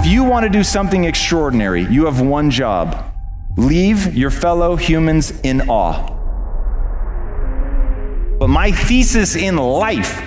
If you want to do something extraordinary, you have one job. Leave your fellow humans in awe. But my thesis in life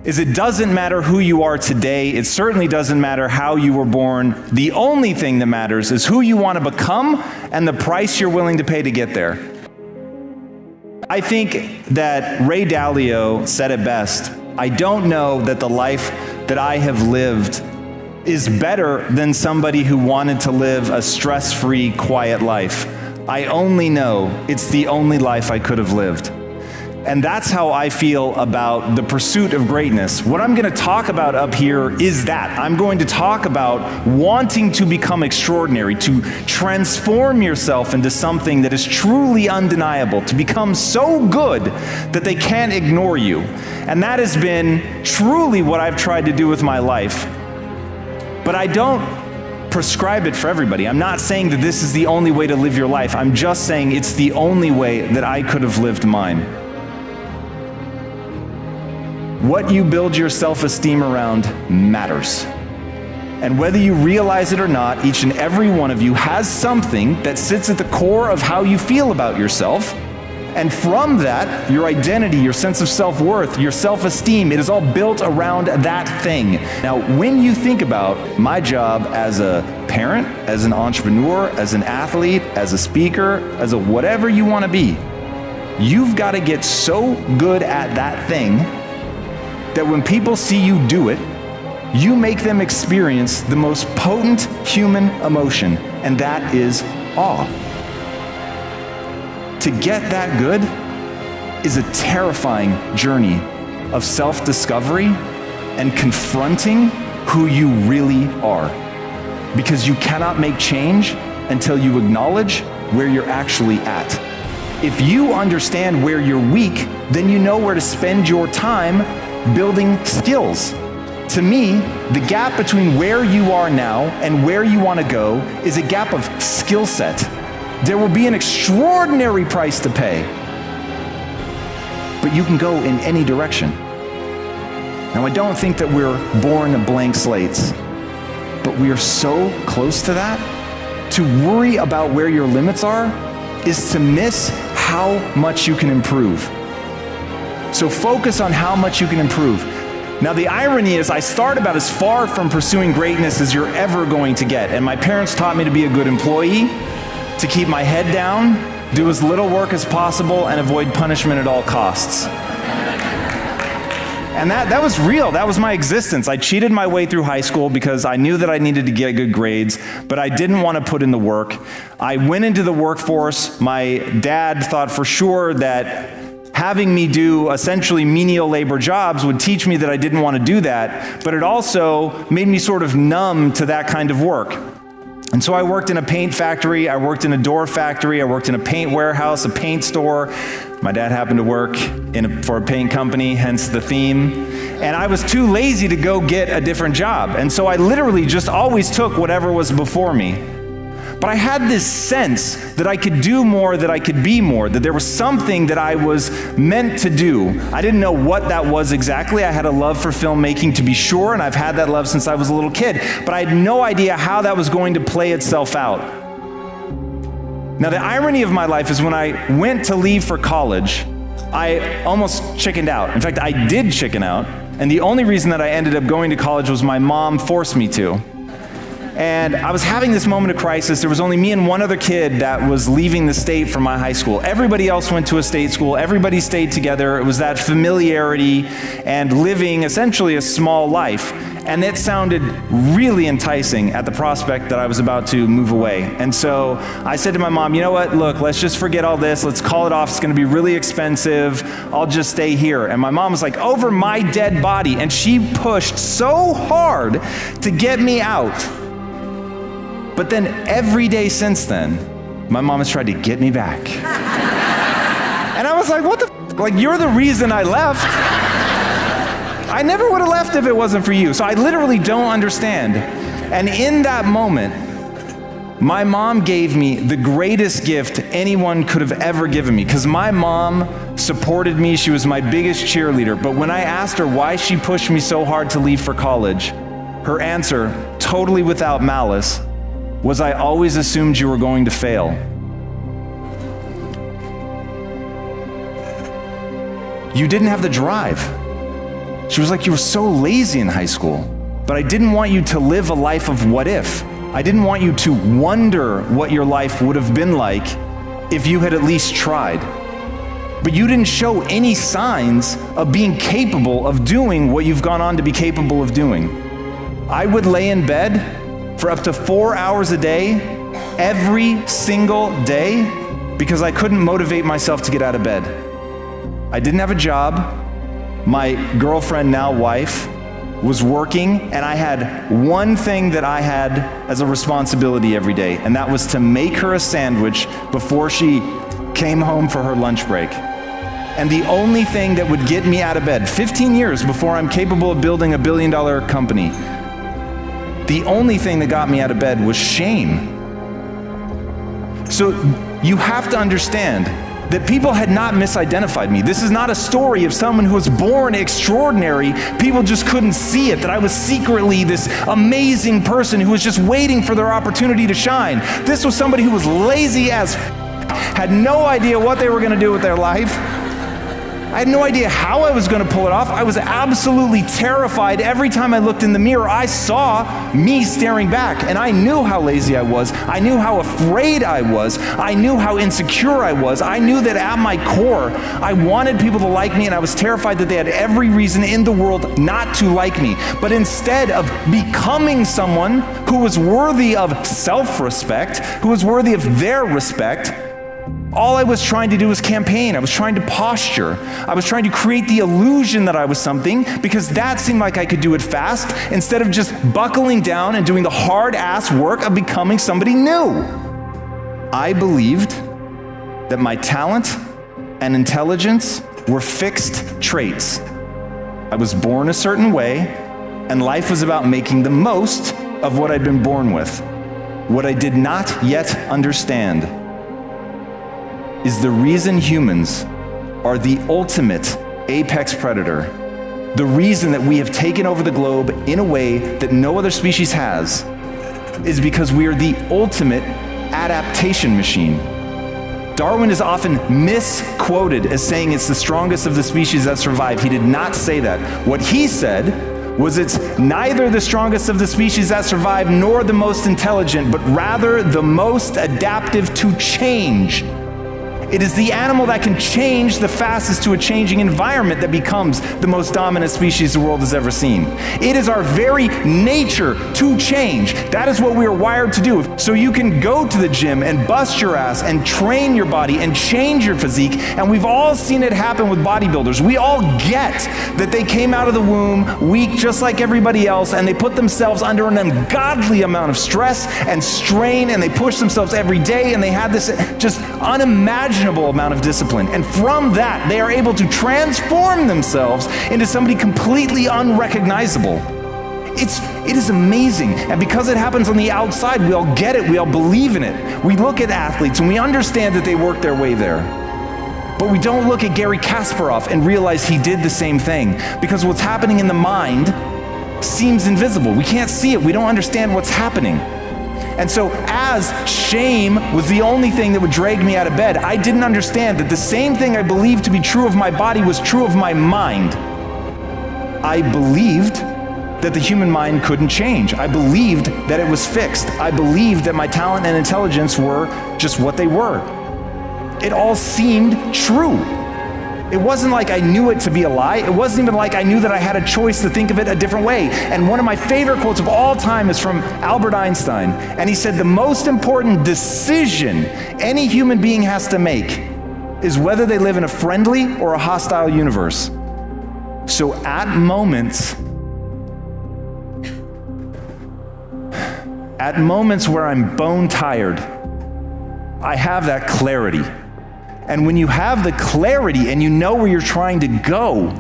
is it doesn't matter who you are today. It certainly doesn't matter how you were born. The only thing that matters is who you want to become and the price you're willing to pay to get there. I think that Ray Dalio said it best. I don't know that the life that I have lived is better than somebody who wanted to live a stress-free, quiet life. I only know it's the only life I could have lived. And that's how I feel about the pursuit of greatness. What I'm going to talk about up here is that. I'm going to talk about wanting to become extraordinary, to transform yourself into something that is truly undeniable, to become so good that they can't ignore you. And that has been truly what I've tried to do with my life. But I don't prescribe it for everybody. I'm not saying that this is the only way to live your life. I'm just saying it's the only way that I could have lived mine. What you build your self-esteem around matters. And whether you realize it or not, each and every one of you has something that sits at the core of how you feel about yourself. And from that, your identity, your sense of self-worth, your self-esteem, it is all built around that thing. Now, when you think about my job as a parent, as an entrepreneur, as an athlete, as a speaker, as a whatever you want to be, you've got to get so good at that thing that when people see you do it, you make them experience the most potent human emotion, and that is awe. To get that good is a terrifying journey of self-discovery and confronting who you really are. Because you cannot make change until you acknowledge where you're actually at. If you understand where you're weak, then you know where to spend your time building skills. To me, the gap between where you are now and where you want to go is a gap of skill set. There will be an extraordinary price to pay, but you can go in any direction. Now, I don't think that we're born blank slates, but we are so close to that. To worry about where your limits are is to miss how much you can improve. So focus on how much you can improve. Now, the irony is I start about as far from pursuing greatness as you're ever going to get. And my parents taught me to be a good employee, to keep my head down, do as little work as possible, and avoid punishment at all costs. And that was real. That was my existence. I cheated my way through high school because I knew that I needed to get good grades, but I didn't want to put in the work. I went into the workforce. My dad thought for sure that having me do essentially menial labor jobs would teach me that I didn't want to do that, but it also made me sort of numb to that kind of work. And so I worked in a paint factory, I worked in a door factory, I worked in a paint warehouse, a paint store. My dad happened to work for a paint company, hence the theme. And I was too lazy to go get a different job. And so I literally just always took whatever was before me. But I had this sense that I could do more, that I could be more, that there was something that I was meant to do. I didn't know what that was exactly. I had a love for filmmaking, to be sure, and I've had that love since I was a little kid. But I had no idea how that was going to play itself out. Now, the irony of my life is when I went to leave for college, I almost chickened out. In fact, I did chicken out. And the only reason that I ended up going to college was my mom forced me to. And I was having this moment of crisis. There was only me and one other kid that was leaving the state from my high school. Everybody else went to a state school. Everybody stayed together. It was that familiarity and living essentially a small life. And it sounded really enticing at the prospect that I was about to move away. And so I said to my mom, you know what, look, let's just forget all this. Let's call it off. It's going to be really expensive. I'll just stay here. And my mom was like, over my dead body. And she pushed so hard to get me out. But then every day since then, my mom has tried to get me back. And I was like, what the f***? Like, you're the reason I left. I never would have left if it wasn't for you. So I literally don't understand. And in that moment, my mom gave me the greatest gift anyone could have ever given me, because my mom supported me. She was my biggest cheerleader. But when I asked her why she pushed me so hard to leave for college, her answer totally without malice, was I always assumed you were going to fail. You didn't have the drive. She was like, you were so lazy in high school. But I didn't want you to live a life of what if. I didn't want you to wonder what your life would have been like if you had at least tried. But you didn't show any signs of being capable of doing what you've gone on to be capable of doing. I would lay in bed for up to 4 hours a day, every single day, because I couldn't motivate myself to get out of bed. I didn't have a job. My girlfriend, now wife, was working, and I had one thing that I had as a responsibility every day, and that was to make her a sandwich before she came home for her lunch break. And the only thing that would get me out of bed, 15 years before I'm capable of building $1 billion company, the only thing that got me out of bed was shame. So you have to understand that people had not misidentified me. This is not a story of someone who was born extraordinary. People just couldn't see it, that I was secretly this amazing person who was just waiting for their opportunity to shine. This was somebody who was lazy as had no idea what they were gonna do with their life. I had no idea how I was gonna pull it off. I was absolutely terrified. Every time I looked in the mirror, I saw me staring back, and I knew how lazy I was. I knew how afraid I was. I knew how insecure I was. I knew that at my core, I wanted people to like me, and I was terrified that they had every reason in the world not to like me. But instead of becoming someone who was worthy of self-respect, who was worthy of their respect, all I was trying to do was campaign. I was trying to posture. I was trying to create the illusion that I was something because that seemed like I could do it fast instead of just buckling down and doing the hard-ass work of becoming somebody new. I believed that my talent and intelligence were fixed traits. I was born a certain way, and life was about making the most of what I'd been born with. What I did not yet understand is the reason humans are the ultimate apex predator, the reason that we have taken over the globe in a way that no other species has, is because we are the ultimate adaptation machine. Darwin is often misquoted as saying it's the strongest of the species that survive. He did not say that. What he said was it's neither the strongest of the species that survive nor the most intelligent, but rather the most adaptive to change. It is the animal that can change the fastest to a changing environment that becomes the most dominant species the world has ever seen. It is our very nature to change. That is what we are wired to do. So you can go to the gym and bust your ass and train your body and change your physique, and we've all seen it happen with bodybuilders. We all get that they came out of the womb weak just like everybody else, and they put themselves under an ungodly amount of stress and strain, and they push themselves every day, and they have this just unimaginable amount of discipline. And from that, they are able to transform themselves into somebody completely unrecognizable. It is amazing. And because it happens on the outside, we all get it, we all believe in it. We look at athletes and we understand that they work their way there. But we don't look at Gary Kasparov and realize he did the same thing, because what's happening in the mind seems invisible. We can't see it. We don't understand what's happening. And so as shame was the only thing that would drag me out of bed, I didn't understand that the same thing I believed to be true of my body was true of my mind. I believed that the human mind couldn't change. I believed that it was fixed. I believed that my talent and intelligence were just what they were. It all seemed true. It wasn't like I knew it to be a lie. It wasn't even like I knew that I had a choice to think of it a different way. And one of my favorite quotes of all time is from Albert Einstein. And he said, the most important decision any human being has to make is whether they live in a friendly or a hostile universe. So at moments where I'm bone tired, I have that clarity. And when you have the clarity and you know where you're trying to go,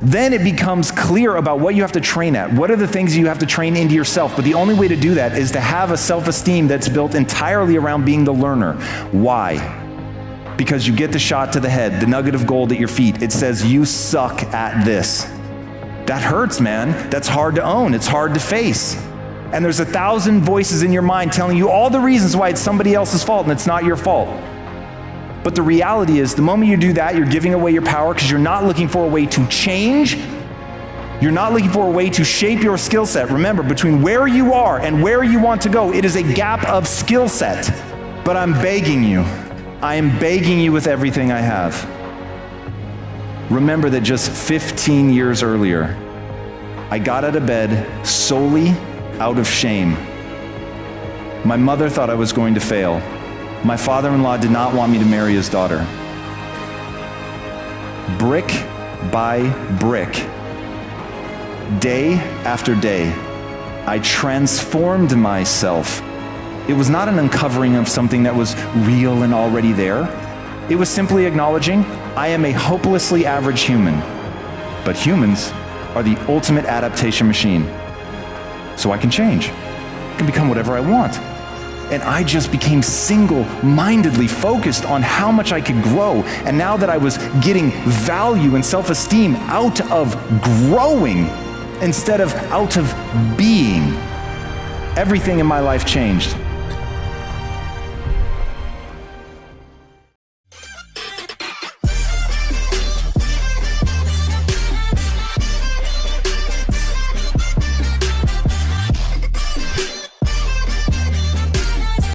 then it becomes clear about what you have to train at. What are the things you have to train into yourself? But the only way to do that is to have a self-esteem that's built entirely around being the learner. Why? Because you get the shot to the head, the nugget of gold at your feet. It says, you suck at this. That hurts, man. That's hard to own. It's hard to face. and there's 1,000 voices in your mind telling you all the reasons why it's somebody else's fault and it's not your fault. But the reality is, the moment you do that, you're giving away your power because you're not looking for a way to change. You're not looking for a way to shape your skill set. Remember, between where you are and where you want to go, it is a gap of skill set. But I'm begging you, I am begging you with everything I have. Remember that just 15 years earlier, I got out of bed solely out of shame. My mother thought I was going to fail. My father-in-law did not want me to marry his daughter. Brick by brick, day after day, I transformed myself. It was not an uncovering of something that was real and already there. It was simply acknowledging I am a hopelessly average human, but humans are the ultimate adaptation machine. So I can change. I can become whatever I want. And I just became single-mindedly focused on how much I could grow. And now that I was getting value and self-esteem out of growing instead of out of being, everything in my life changed.